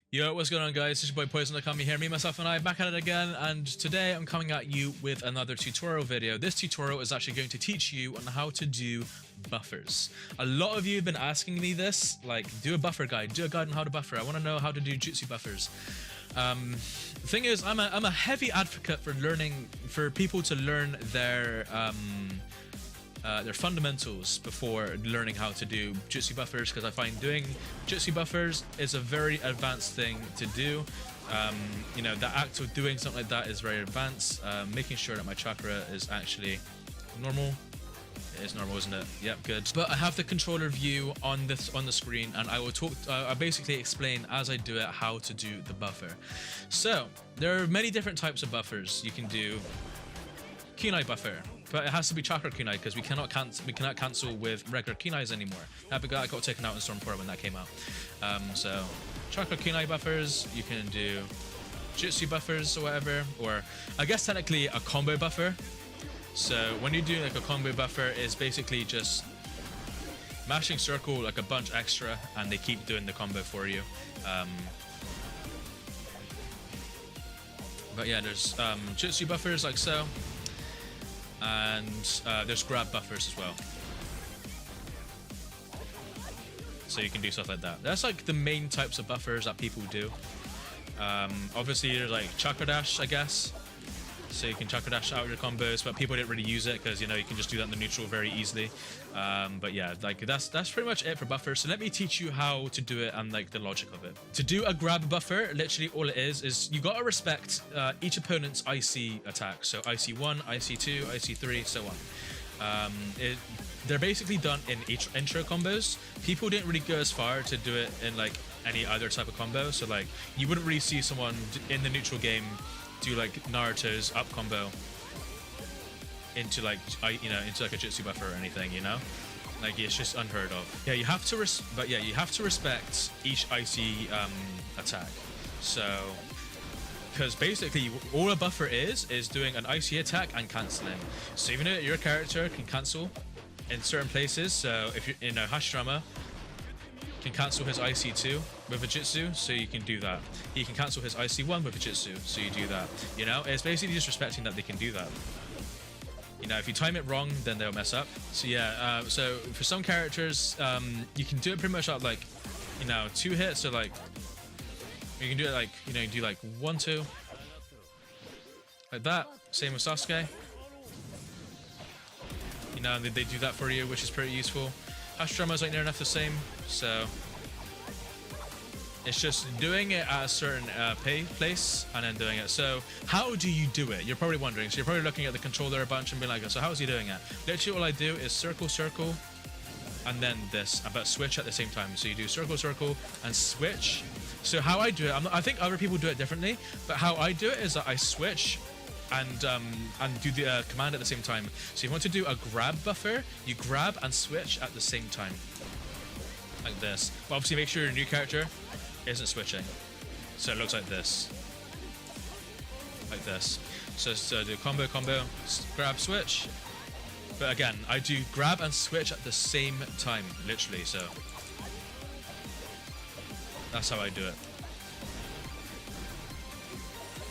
Yo, what's going on, guys? It's your boy Poison Nakami here, me, myself, and I, back at it again, and today I'm coming at you with another tutorial video. This tutorial is actually going to teach you on how to do buffers. A lot of you have been asking me this, like, do a buffer guide, do a guide on how to buffer. I want to know how to do jutsu buffers. The thing is, I'm a heavy advocate for people to learn their fundamentals before learning how to do jutsu buffers, because I find doing jutsu buffers is a very advanced thing to do. You know, the act of doing something like that is very advanced. Making sure that my chakra is actually normal. It is normal, isn't it? Yep, good. But I have the controller view on the screen, and I will I basically explain as I do it how to do the buffer. So there are many different types of buffers. You can do kunai buffer, but it has to be chakra kunai because we cannot cancel with regular kunais anymore. That got taken out in Storm 4 when that came out. So chakra kunai buffers, you can do jutsu buffers or whatever, or I guess technically a combo buffer. So when you do like a combo buffer, is basically just mashing circle like a bunch extra, and they keep doing the combo for you. But yeah, there's jutsu buffers like so. And there's grab buffers as well, so you can do stuff like that. That's like the main types of buffers that people do. Obviously there's like chakra dash, I guess, so you can chakra dash out your combos, but people didn't really use it because, you know, you can just do that in the neutral very easily. But yeah, like that's pretty much it for buffers. So let me teach you how to do it and like the logic of it. To do a grab buffer, literally all it is you gotta respect each opponent's IC attack. So IC1, IC2, IC3, so on. They're basically done in each intro combos. People didn't really go as far to do it in like any other type of combo. So like you wouldn't really see someone in the neutral game do like Naruto's up combo into like into like a jutsu buffer or anything, you know, like it's just unheard of. Yeah, you have to respect each IC attack. So because basically all a buffer is doing an IC attack and cancelling. So even though your character can cancel in certain places, so if you're in a Hashirama can cancel his IC2 with a jutsu, so you can do that. He can cancel his IC1 with a jutsu, so you do that. You know, it's basically just respecting that they can do that. You know, if you time it wrong, then they'll mess up. So yeah, so for some characters, you can do it pretty much at like, you know, 2 hits. So like, you can do it like, you know, you do like 1, 2, like that. Same with Sasuke. You know, they do that for you, which is pretty useful. Hashirama's like near enough the same, so it's just doing it at a certain place and then doing it. So how do you do it? You're probably wondering. So you're probably looking at the controller a bunch and being like, so how is he doing it? Literally all I do is circle, circle, and then this, but switch at the same time. So you do circle, circle, and switch. So how I do it, I think other people do it differently, but how I do it is that I switch and do the command at the same time. So you want to do a grab buffer, you grab and switch at the same time, like this. But obviously make sure your new character isn't switching, so it looks like this, like this. So do combo, grab, switch. But again, I do grab and switch at the same time, literally. So that's how I do it.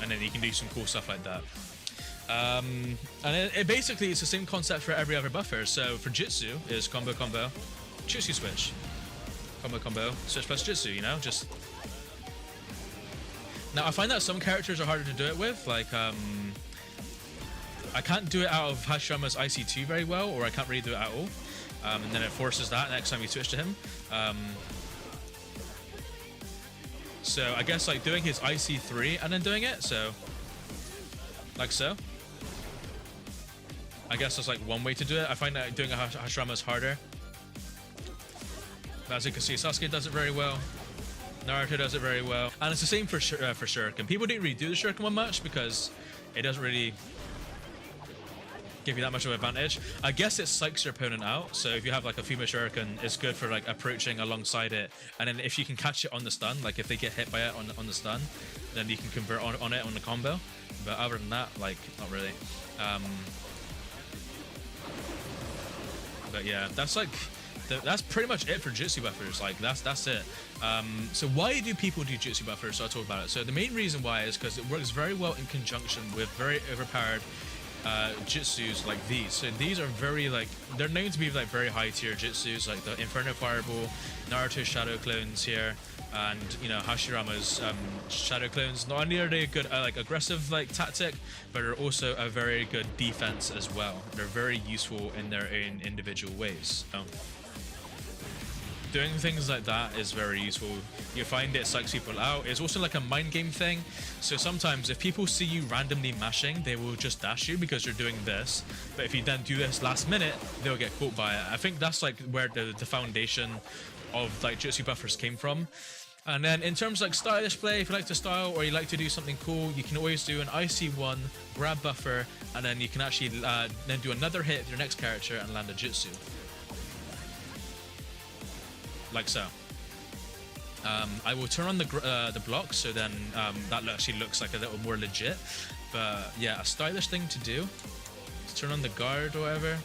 And then you can do some cool stuff like that. And it basically it's the same concept for every other buffer. So for Jutsu is combo, Jutsu switch, combo, switch plus Jutsu. You know, just now I find that some characters are harder to do it with. Like I can't do it out of Hashirama's IC2 very well, or I can't really do it at all. And then it forces that next time you switch to him. So I guess like doing his IC3 and then doing it, so like so. I guess that's like one way to do it. I find that doing a Hashirama is harder. But as you can see, Sasuke does it very well. Naruto does it very well. And it's the same for Shuriken. People didn't really do the Shuriken one much because it doesn't really give you that much of an advantage. I guess it psychs your opponent out, so if you have like a female shuriken, it's good for like approaching alongside it, and then if you can catch it on the stun, like if they get hit by it on the stun, then you can convert on it on the combo. But other than that, like not really. But yeah, that's like that's pretty much it for Jutsu buffers. Like that's it. So why do people do Jutsu buffers? So I'll talk about it. So the main reason why is because it works very well in conjunction with very overpowered jutsus like these. So these are very like, they're known to be like very high tier jutsus, like the Inferno Fireball, Naruto Shadow clones here, and you know Hashirama's Shadow clones. Not only are they a good like aggressive like tactic, but are also a very good defense as well. They're very useful in their own individual ways. So, doing things like that is very useful. You find it psychs people out. It's also like a mind game thing. So sometimes if people see you randomly mashing, they will just dash you because you're doing this. But if you then do this last minute, they'll get caught by it. I think that's like where the foundation of like Jutsu buffers came from. And then in terms of like stylish play, if you like to style or you like to do something cool, you can always do an IC1, grab buffer, and then you can actually then do another hit with your next character and land a Jutsu. Like so. I will turn on the block, so then that actually looks like a little more legit. But yeah, a stylish thing to do is turn on the guard or whatever.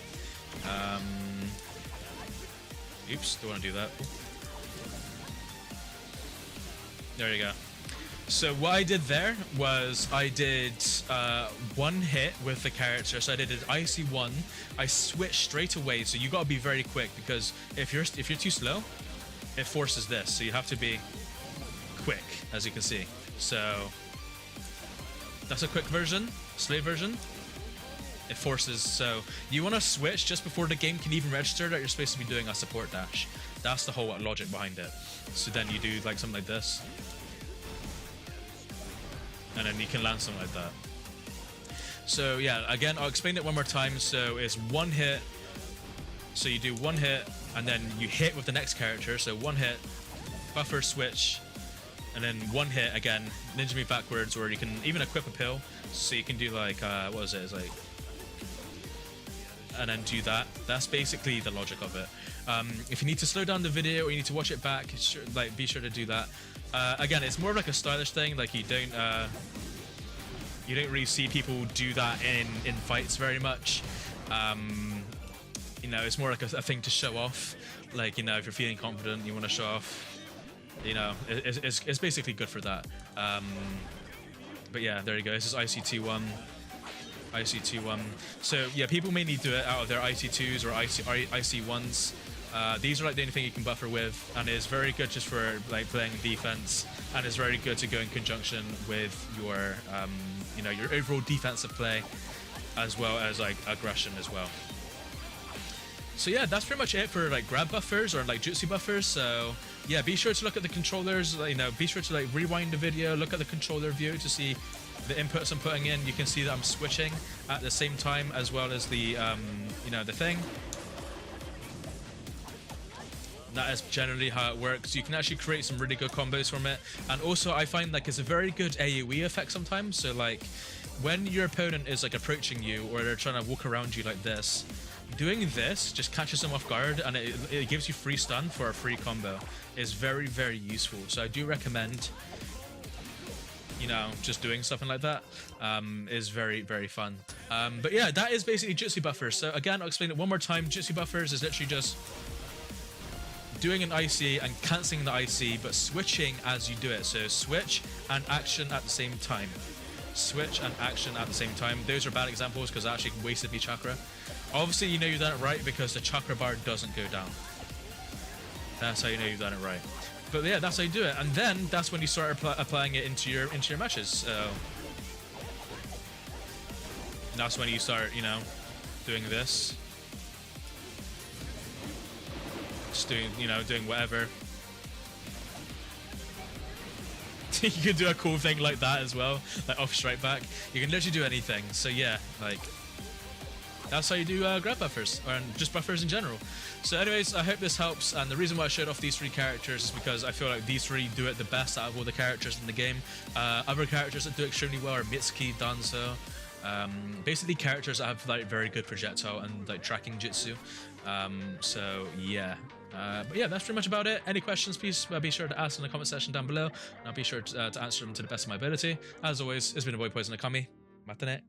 Oops, don't want to do that. There you go. So what I did there was I did one hit with the character. So I did an IC1. I switched straight away. So you got to be very quick, because if you're too slow, it forces this. So you have to be quick, as you can see. So that's a quick version, slave version. It forces. So you want to switch just before the game can even register that you're supposed to be doing a support dash. That's the whole logic behind it. So then you do like something like this, and then you can land something like that. So yeah, again, I'll explain it one more time. So it's one hit. So you do one hit, and then you hit with the next character. So one hit, buffer switch, and then one hit again, ninja me backwards, or you can even equip a pill. So you can do like, what is it? It's like, and then do that. That's basically the logic of it. If you need to slow down the video or you need to watch it back, sure, like be sure to do that. Again, it's more of like a stylish thing. Like you don't really see people do that in fights very much. You know, it's more like a thing to show off. Like, you know, if you're feeling confident, you want to show off. You know, it's basically good for that. But yeah, there you go. This is IC21. IC21. So yeah, people mainly do it out of their IC2s or IC1s. These are like the only thing you can buffer with, and it's very good just for like playing defense, and it's very good to go in conjunction with your you know, your overall defensive play, as well as like aggression as well. So yeah, that's pretty much it for like grab buffers or like jutsu buffers. So yeah, be sure to look at the controllers. You know, be sure to like rewind the video, look at the controller view to see the inputs I'm putting in. You can see that I'm switching at the same time as well as the you know, the thing. That is generally how it works. You can actually create some really good combos from it. And also I find like it's a very good AoE effect sometimes. So like when your opponent is like approaching you, or they're trying to walk around you like this, doing this just catches them off guard, and it gives you free stun for a free combo. Is very, very useful. So I do recommend, you know, just doing something like that is very, very fun. But yeah, that is basically jutsu buffers. So again, I'll explain it one more time. Jutsu buffers is literally just doing an IC and cancelling the IC, but switching as you do it. So switch and action at the same time. Switch and action at the same time. Those are bad examples because I actually wasted me chakra. Obviously, you know you've done it right because the chakra bar doesn't go down. That's how you know you've done it right. But yeah, that's how you do it, and then that's when you start applying it into your matches. So that's when you start, you know, doing this, just doing, you know, doing whatever. You can do a cool thing like that as well, like off strike back. You can literally do anything. So yeah, like that's how you do grab buffers, or just buffers in general. So anyways, I hope this helps, and the reason why I showed off these three characters is because I feel like these three do it the best out of all the characters in the game. Other characters that do extremely well are Mitsuki, Danzo, basically characters that have like very good projectile and like tracking jutsu. So yeah. But yeah, that's pretty much about it. Any questions, please be sure to ask in the comment section down below, and I'll be sure to answer them to the best of my ability. As always, it's been a boy Poison Akami. Matane.